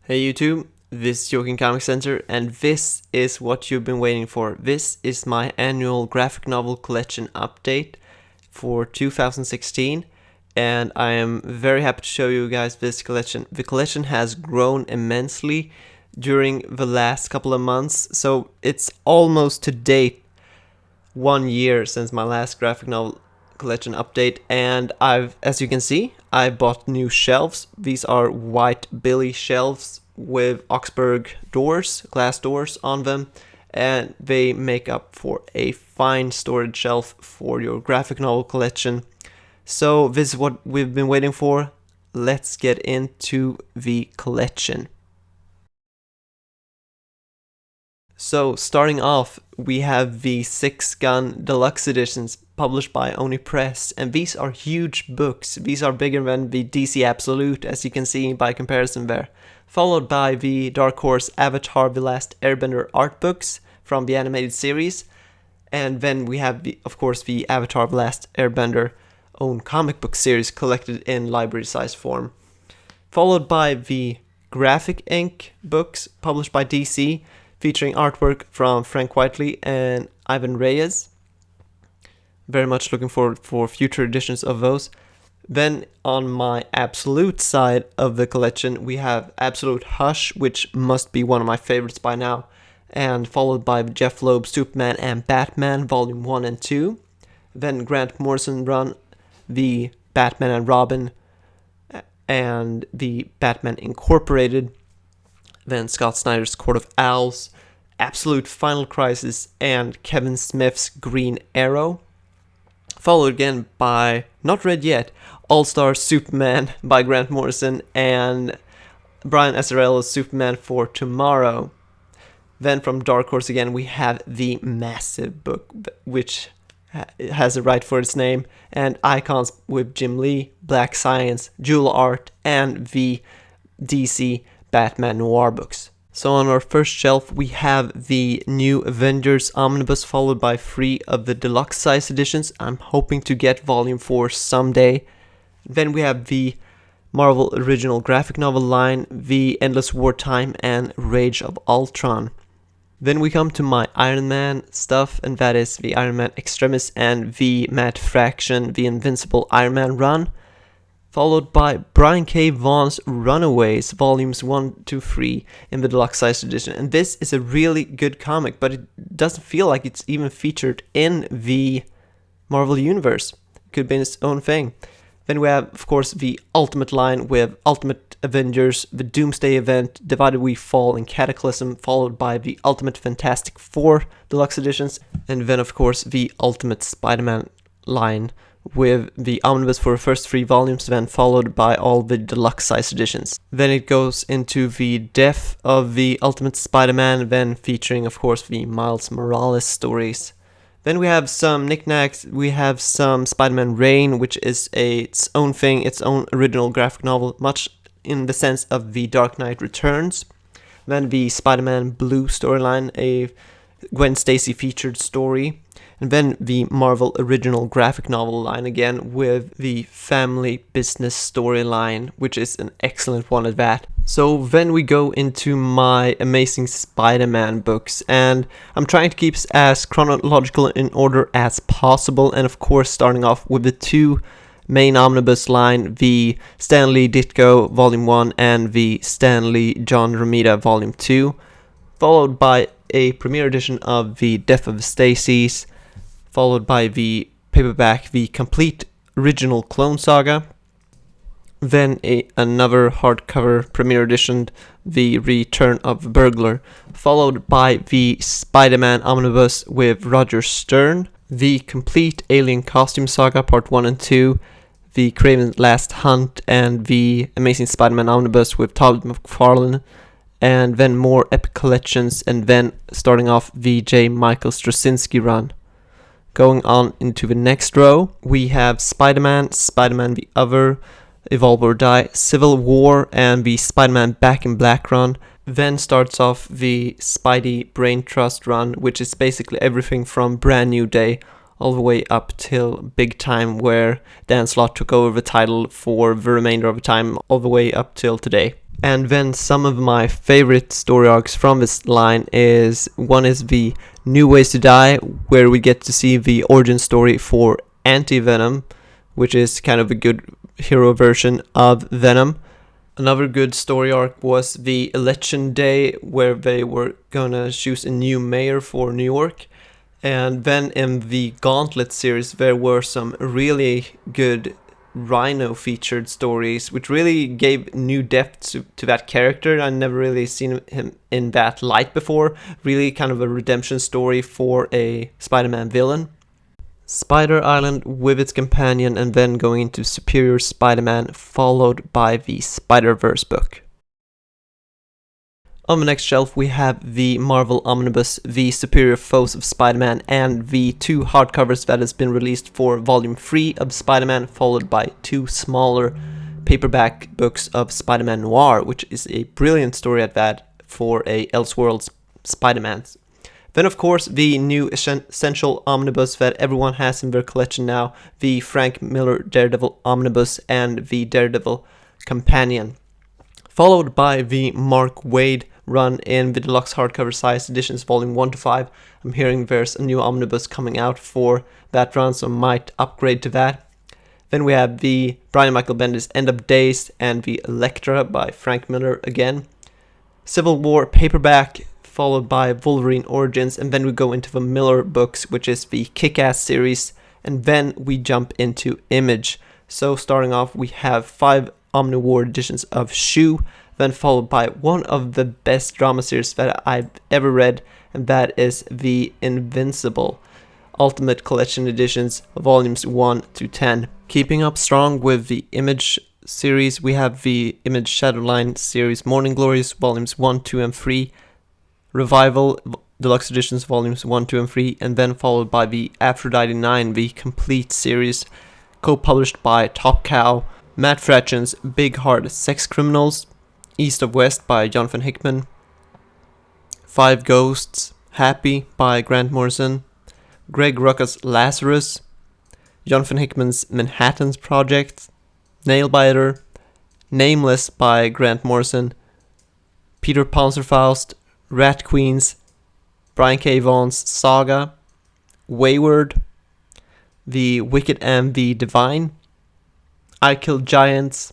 Hey YouTube, this is Joking Comic Center, and this is what you've been waiting for. This is my annual graphic novel collection update for 2016, and I am very happy to show you guys this collection. The collection has grown immensely during the last couple of months, so it's almost to date 1 year since my last graphic novel collection update, and as you can see, I bought new shelves. These are white Billy shelves with Oxburg doors, glass doors on them, and they make up for a fine storage shelf for your graphic novel collection. So this is what we've been waiting for. Let's get into the collection. So starting off, we have the 6-gun deluxe editions published by Oni-press, and these are huge books. These are bigger than the DC Absolute, as you can see by comparison there. Followed by the Dark Horse Avatar: The Last Airbender art books from the animated series, and then we have, of course, the Avatar: The Last Airbender own comic book series collected in library-size form. Followed by the Graphic Ink books published by DC, featuring artwork from Frank Whiteley and Ivan Reyes. Very much looking forward for future editions of those. Then on my Absolute side of the collection, we have Absolute Hush, which must be one of my favorites by now, and followed by Jeff Loeb's Superman and Batman Volume 1 and 2. Then Grant Morrison run the Batman and Robin and the Batman Incorporated. Then Scott Snyder's Court of Owls, Absolute Final Crisis, and Kevin Smith's Green Arrow. Followed again by, not read yet, All-Star Superman by Grant Morrison and Brian Azzarello's Superman for Tomorrow. Then from Dark Horse again, we have the massive book, which has a right for its name, and Icons with Jim Lee, Black Science, Jewel Art, and the DC Batman Noir books. So on our first shelf, we have the New Avengers Omnibus, followed by 3 of the deluxe size editions. I'm hoping to get Volume 4 someday. Then we have the Marvel Original Graphic Novel line, The Endless Wartime, and Rage of Ultron. Then we come to my Iron Man stuff, and that is the Iron Man Extremis and the Matt Fraction, The Invincible Iron Man run. Followed by Brian K. Vaughan's Runaways, volumes 1 to 3 in the deluxe size edition. And this is a really good comic, but it doesn't feel like it's even featured in the Marvel Universe. It could be its own thing. Then we have, of course, the Ultimate line with Ultimate Avengers, the Doomsday Event, Divided We Fall, and Cataclysm, followed by the Ultimate Fantastic Four deluxe editions. And then, of course, the Ultimate Spider-Man line, with the omnibus for the first 3 volumes, then followed by all the deluxe size editions. Then it goes into the Death of the Ultimate Spider-Man, then featuring, of course, the Miles Morales stories. Then we have some knickknacks. We have some Spider-Man Reign, which is its own thing, its own original graphic novel, much in the sense of the Dark Knight Returns. Then the Spider-Man Blue storyline, a Gwen Stacy featured story. And then the Marvel Original Graphic Novel line again with the Family Business storyline, which is an excellent one at that. So then we go into my Amazing Spider-Man books, and I'm trying to keep as chronological in order as possible, and of course starting off with the 2 main omnibus line, the Stan Lee Ditko Volume 1 and the Stan Lee John Romita Volume 2, followed by a premiere edition of the Death of the Stacys, followed by the paperback, the complete original Clone Saga. Then another hardcover premiere edition, the Return of the Burglar, followed by the Spider-Man Omnibus with Roger Stern, the complete Alien Costume Saga Part 1 and 2, the Kraven's Last Hunt, and the Amazing Spider-Man Omnibus with Todd McFarlane, and then more epic collections, and then starting off the J. Michael Straczynski run. Going on into the next row, we have Spider-Man, Spider-Man the Other, Evolve or Die, Civil War, and the Spider-Man Back in Black run. Then starts off the Spidey Brain Trust run, which is basically everything from Brand New Day all the way up till Big Time, where Dan Slott took over the title for the remainder of the time, all the way up till today. And then some of my favorite story arcs from this line is one is the New Ways to Die, where we get to see the origin story for Anti-Venom, which is kind of a good hero version of Venom. Another good story arc was the election day, where they were gonna choose a new mayor for New York. And then in the Gauntlet series, there were some really good Rhino featured stories, which really gave new depth to that character. I never really seen him in that light before. Really kind of a redemption story for a Spider-Man villain. Spider Island with its companion, and then going into Superior Spider-Man, followed by the Spider-Verse book. On the next shelf we have the Marvel Omnibus, The Superior Foes of Spider-Man, and the 2 hardcovers that has been released for Volume 3 of Spider-Man, followed by 2 smaller paperback books of Spider-Man Noir, which is a brilliant story at that for a Elseworlds Spider-Man. Then of course the new essential omnibus that everyone has in their collection now, the Frank Miller Daredevil Omnibus and the Daredevil Companion. Followed by the Mark Waid run in the deluxe hardcover size editions volume 1 to 5. I'm hearing there's a new omnibus coming out for that run, so I might upgrade to that. Then we have the Brian Michael Bendis End of Days and the Elektra by Frank Miller again. Civil War paperback, followed by Wolverine Origins, and then we go into the Miller books, which is the Kick-Ass series, and then we jump into Image. So starting off, we have 5 Omni-War editions of Shoe, then followed by one of the best drama series that I've ever read, and that is The Invincible Ultimate Collection Editions, volumes 1 to 10. Keeping up strong with the Image series, we have the Image Shadowline series Morning Glories, volumes 1, 2, and 3, Revival Deluxe Editions, volumes 1, 2, and 3, and then followed by the Aphrodite 9, the complete series, co-published by Top Cow, Matt Fradson's Big Hard Sex Criminals, East of West by Jonathan Hickman, 5 Ghosts, Happy by Grant Morrison, Greg Rucka's Lazarus, Jonathan Hickman's Manhattan's Project, Nailbiter, Nameless by Grant Morrison, Peter Panzerfaust, Rat Queens, Brian K. Vaughan's Saga, Wayward, The Wicked and the Divine, I Killed Giants,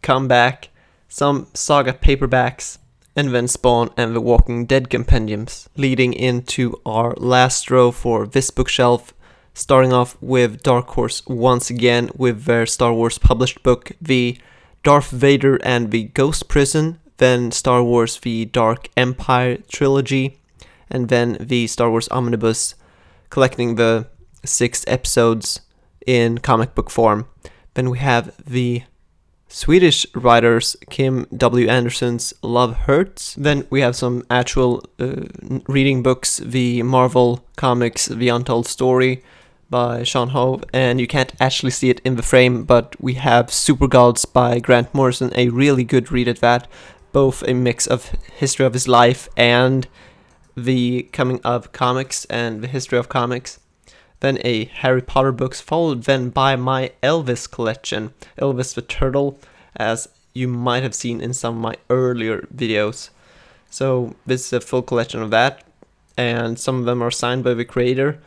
Comeback, some Saga paperbacks, and then Spawn and the Walking Dead compendiums, leading into our last row for this bookshelf, starting off with Dark Horse once again with their Star Wars published book, the Darth Vader and the Ghost Prison, then Star Wars The Dark Empire trilogy, and then the Star Wars Omnibus, collecting the 6 episodes in comic book form. Then we have the Swedish writers Kim W. Anderson's Love Hurts. Then we have some actual reading books, the Marvel Comics The Untold Story by Sean Hove, and you can't actually see it in the frame, but we have Super Gods by Grant Morrison, a really good read at that, both a mix of history of his life and the coming of comics and the history of comics. Then a Harry Potter books, followed then by my Elvis collection, Elvis the Turtle, as you might have seen in some of my earlier videos. So this is a full collection of that, and some of them are signed by the creator,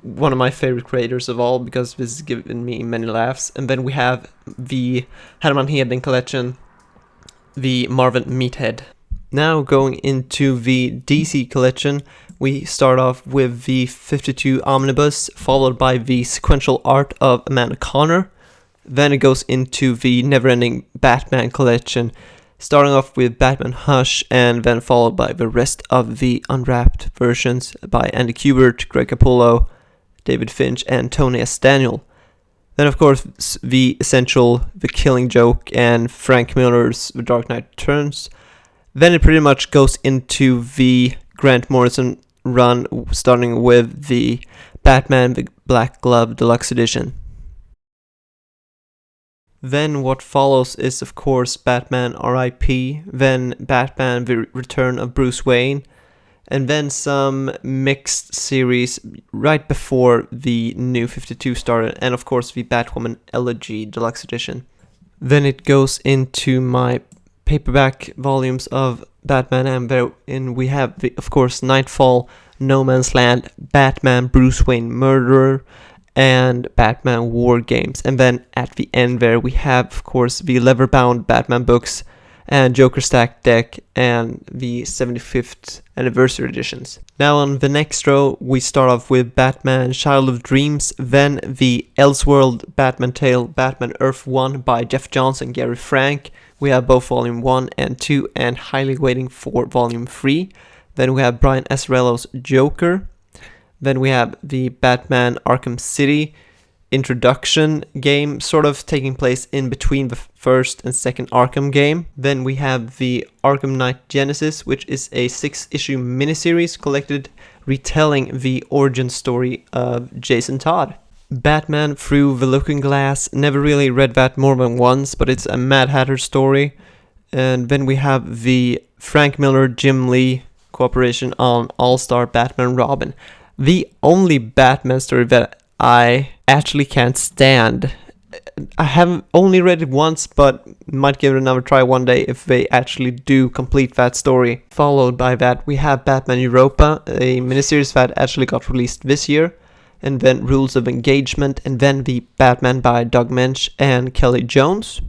one of my favorite creators of all, because this has given me many laughs. And then we have the Herman Hedin collection, the Marvin Meathead. Now going into the DC collection, we start off with the 52 Omnibus, followed by the sequential art of Amanda Connor. Then it goes into the never-ending Batman collection, starting off with Batman Hush, and then followed by the rest of the unwrapped versions by Andy Kubert, Greg Capullo, David Finch, and Tony S. Daniel. Then of course the essential The Killing Joke and Frank Miller's The Dark Knight Returns. Then it pretty much goes into the Grant Morrison run, starting with the Batman the Black Glove Deluxe Edition. Then what follows is of course Batman R.I.P., then Batman The Return of Bruce Wayne, and then some mixed series right before the new 52 started, and of course the Batwoman Elegy Deluxe Edition. Then it goes into my paperback volumes of Batman, and we have, of course, Nightfall, No Man's Land, Batman Bruce Wayne Murderer, and Batman War Games. And then at the end there we have, of course, the leather-bound Batman books and Joker Stack deck and the 75th anniversary editions. Now on the next row we start off with Batman Child of Dreams, then the Elseworld Batman Tale Batman Earth 1 by Jeff Johns and Gary Frank. We have both volume 1 and 2 and highly waiting for volume 3. Then we have Brian Azzarello's Joker. Then we have the Batman Arkham City introduction game, sort of taking place in between the first and second Arkham game. Then we have the Arkham Knight Genesis, which is a 6-issue miniseries collected retelling the origin story of Jason Todd. Batman Through the Looking Glass, never really read that more than once, but it's a Mad Hatter story. And then we have the Frank Miller Jim Lee cooperation on All-Star Batman Robin. The only Batman story that I actually can't stand. I haven't only read it once, but might give it another try one day if they actually do complete that story. Followed by that, we have Batman Europa, a miniseries that actually got released this year, and then Rules of Engagement, and then the Batman by Doug Mensch and Kelly Jones.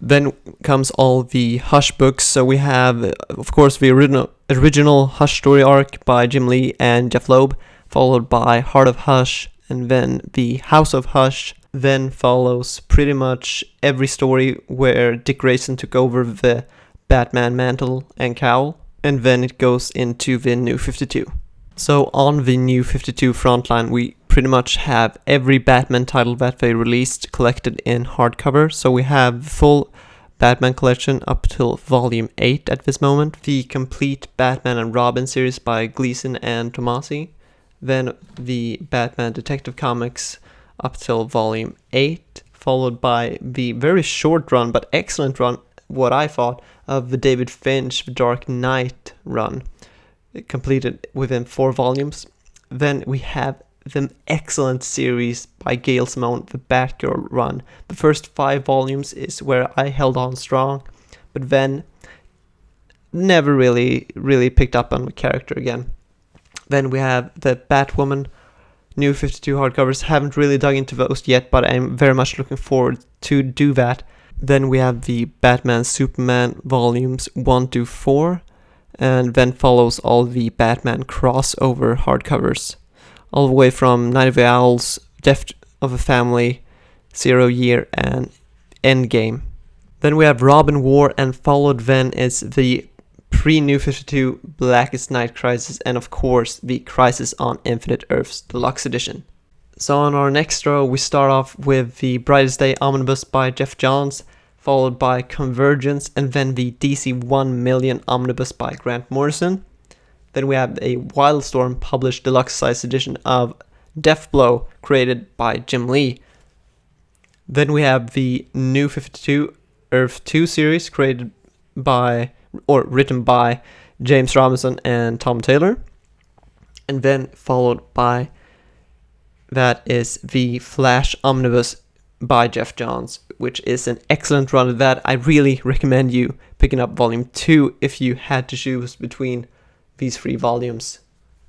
Then comes all the Hush books. So we have, of course, the original Hush story arc by Jim Lee and Jeff Loeb, followed by Heart of Hush, and then the House of Hush. Then follows pretty much every story where Dick Grayson took over the Batman mantle and cowl, and then it goes into the New 52. So on the New 52 frontline, we pretty much have every Batman title that they released collected in hardcover. So we have the full Batman collection up till volume 8 at this moment. The complete Batman and Robin series by Gleason and Tomasi. Then the Batman Detective Comics up till volume 8, followed by the very short run but excellent run, what I thought, of the David Finch The Dark Knight run, completed within 4 volumes. Then we have the excellent series by Gail Simone, the Batgirl run. The first 5 volumes is where I held on strong, but then never really picked up on the character again. Then we have the Batwoman New 52 hardcovers. Haven't really dug into those yet, but I'm very much looking forward to do that. Then we have the Batman Superman volumes 1 to 4, and then follows all the Batman crossover hardcovers, all the way from Night of the Owls, Death of a Family, 0 Year, and Endgame. Then we have Robin War, and followed then is the pre-New 52 Blackest Night Crisis, and of course the Crisis on Infinite Earths Deluxe Edition. So on our next row we start off with the Brightest Day Omnibus by Jeff Johns, followed by Convergence, and then the DC 1 Million Omnibus by Grant Morrison. Then we have a Wildstorm published deluxe size edition of Deathblow, created by Jim Lee. Then we have the New 52 Earth 2 series, created by, or written by, James Robinson and Tom Taylor. And then followed by that is the Flash Omnibus by Jeff Johns, which is an excellent run of that. I really recommend you picking up volume 2 if you had to choose between these 3 volumes.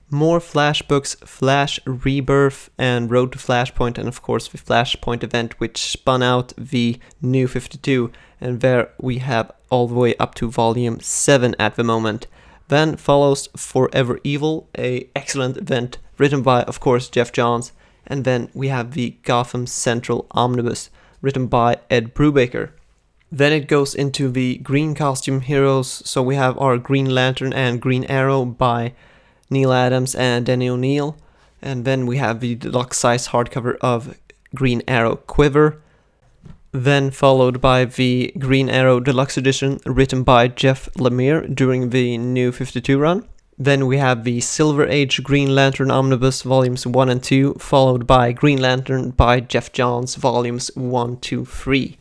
More Flash books, Flash Rebirth and Road to Flashpoint, and of course the Flashpoint event, which spun out the New 52, and there we have all the way up to volume 7 at the moment. Then follows Forever Evil, a excellent event written by, of course, Jeff Johns, and then we have the Gotham Central Omnibus, written by Ed Brubaker. Then it goes into the Green Costume Heroes, so we have our Green Lantern and Green Arrow by Neil Adams and Denny O'Neil, and then we have the deluxe size hardcover of Green Arrow Quiver, then followed by the Green Arrow Deluxe Edition written by Jeff Lemire during the New 52 run. Then we have the Silver Age Green Lantern Omnibus Volumes 1 and 2, followed by Green Lantern by Jeff Johns Volumes 1 to 3.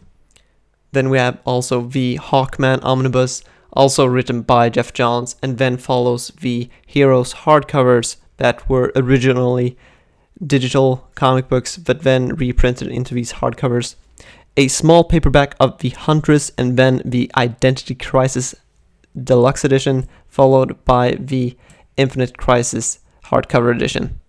Then we have also the Hawkman Omnibus, also written by Jeff Johns, and then follows the Heroes hardcovers that were originally digital comic books but then reprinted into these hardcovers. a small paperback of The Huntress, and then the Identity Crisis Deluxe Edition, followed by the Infinite Crisis hardcover edition.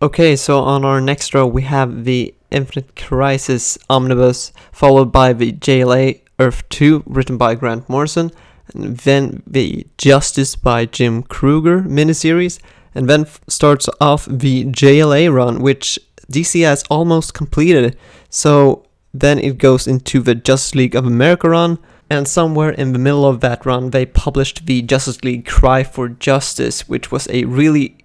Okay, so on our next row we have the Infinite Crisis Omnibus, followed by the JLA Earth 2, written by Grant Morrison, and then the Justice by Jim Krueger miniseries, and then starts off the JLA run, which DC has almost completed. So then it goes into the Justice League of America run, and somewhere in the middle of that run they published the Justice League Cry for Justice, which was a really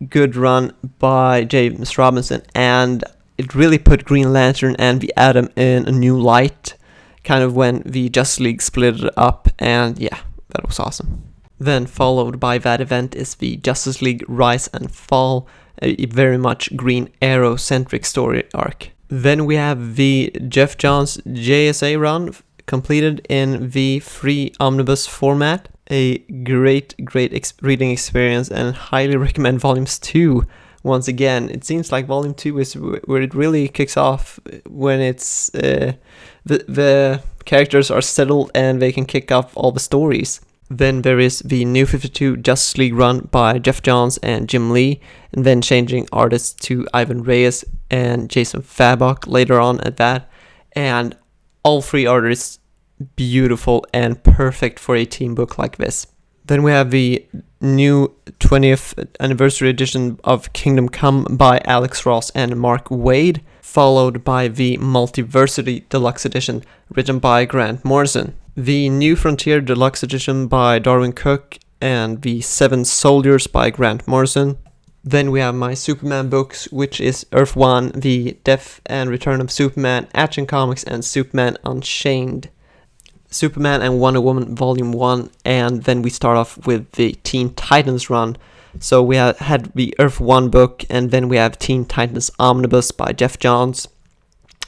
good run by James Robinson, and it really put Green Lantern and the Atom in a new light, kind of when the Justice League split it up, and yeah, that was awesome. Then followed by that event is the Justice League Rise and Fall, a very much Green Arrow-centric story arc. Then we have the Jeff Johns JSA run, completed in the free omnibus format. A great reading experience, and highly recommend volumes 2. Once again, it seems like volume 2 is where it really kicks off, when it's the characters are settled and they can kick off all the stories. Then there is the New 52 Justice League run by Jeff Johns and Jim Lee, and then changing artists to Ivan Reyes and Jason Fabok later on at that, and all three artists beautiful and perfect for a team book like this. Then we have the new 20th anniversary edition of Kingdom Come by Alex Ross and Mark Waid, followed by the Multiversity Deluxe Edition written by Grant Morrison. The New Frontier Deluxe Edition by Darwin Cook, and the Seven Soldiers by Grant Morrison. Then we have my Superman books, which is Earth 1, The Death and Return of Superman, Action Comics, and Superman Unchained. Superman and Wonder Woman Volume 1, and then we start off with the Teen Titans run. So we had the Earth 1 book, and then we have Teen Titans Omnibus by Jeff Johns,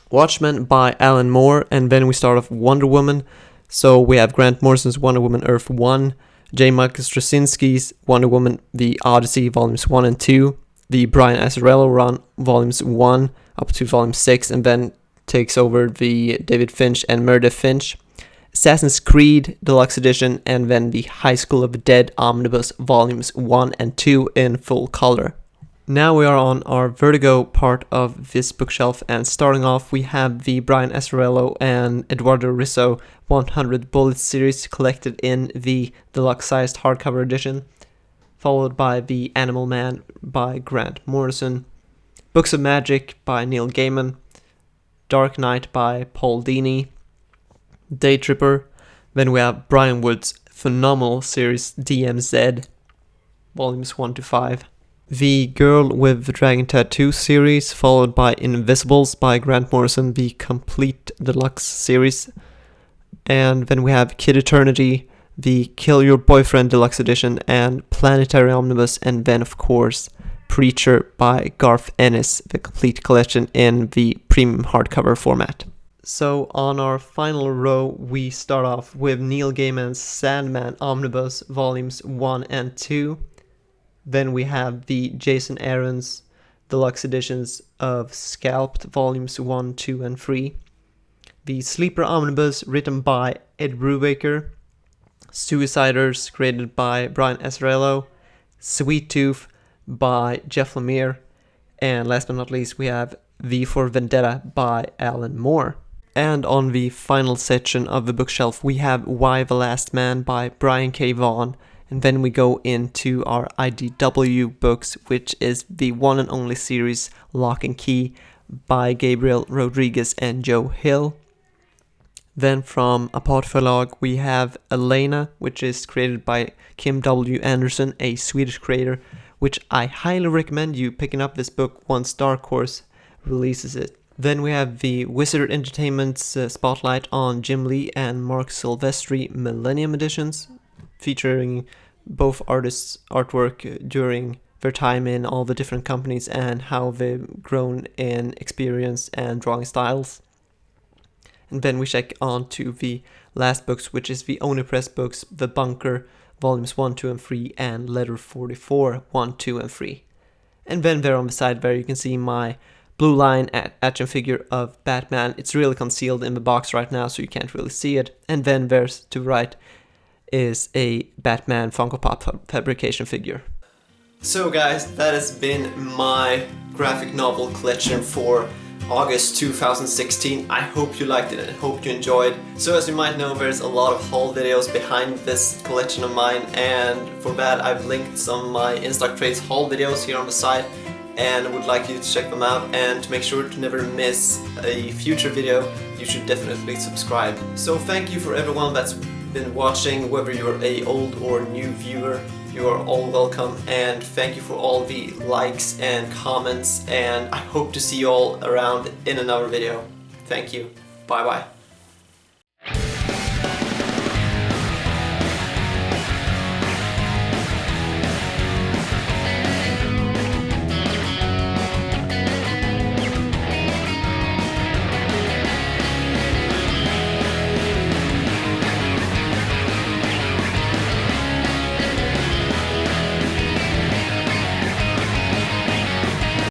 Watchmen by Alan Moore, and then we start off Wonder Woman. So we have Grant Morrison's Wonder Woman Earth 1, J. Michael Straczynski's Wonder Woman The Odyssey Volumes 1 and 2, the Brian Azzarello run Volumes 1 up to Volume 6, and then takes over the David Finch and Meredith Finch, Assassin's Creed Deluxe Edition, and then the High School of the Dead Omnibus Volumes 1 and 2 in full color. Now we are on our Vertigo part of this bookshelf, and starting off we have the Brian Azzarello and Eduardo Risso 100 Bullets series collected in the deluxe-sized hardcover edition, followed by The Animal Man by Grant Morrison, Books of Magic by Neil Gaiman, Dark Knight by Paul Dini, Day Tripper. Then we have Brian Wood's phenomenal series DMZ, volumes 1 to 5. The Girl with the Dragon Tattoo series, followed by Invisibles by Grant Morrison, the complete deluxe series. And then we have Kid Eternity, the Kill Your Boyfriend Deluxe Edition, and Planetary Omnibus, and then of course Preacher by Garth Ennis, the complete collection in the premium hardcover format. So on our final row, we start off with Neil Gaiman's Sandman Omnibus Volumes 1 and 2. Then we have the Jason Aaron's Deluxe Editions of Scalped Volumes 1, 2, and 3. The Sleeper Omnibus written by Ed Brubaker. Suiciders created by Brian Azzarello. Sweet Tooth by Jeff Lemire. And last but not least, we have V for Vendetta by Alan Moore. And on the final section of the bookshelf, we have Why the Last Man by Brian K. Vaughan. And then we go into our IDW books, which is the one and only series Lock and Key by Gabriel Rodriguez and Joe Hill. Then from Apart Förlag, we have Elena, which is created by Kim W. Anderson, a Swedish creator, which I highly recommend you picking up this book once Dark Horse releases it. Then we have the Wizard Entertainment's spotlight on Jim Lee and Mark Silvestri Millennium Editions, featuring both artists' artwork during their time in all the different companies and how they've grown in experience and drawing styles. And then we check on to the last books, which is the oni-press books, The Bunker, Volumes 1, 2, and 3, and Letter 44, 1, 2, and 3. And then there on the side there you can see my blue line action figure of Batman. It's really concealed in the box right now, so you can't really see it. And then there's to the right is a Batman Funko Pop fabrication figure. So guys, that has been my graphic novel collection for August 2016. I hope you liked it and I hope you enjoyed. So as you might know, there's a lot of haul videos behind this collection of mine, and for that I've linked some of my In-Stock Trades haul videos here on the side, and I would like you to check them out. And to make sure to never miss a future video, you should definitely subscribe. So thank you for everyone that's been watching, whether you're a old or new viewer. You are all welcome, and thank you for all the likes and comments, and I hope to see you all around in another video. Thank you. Bye bye.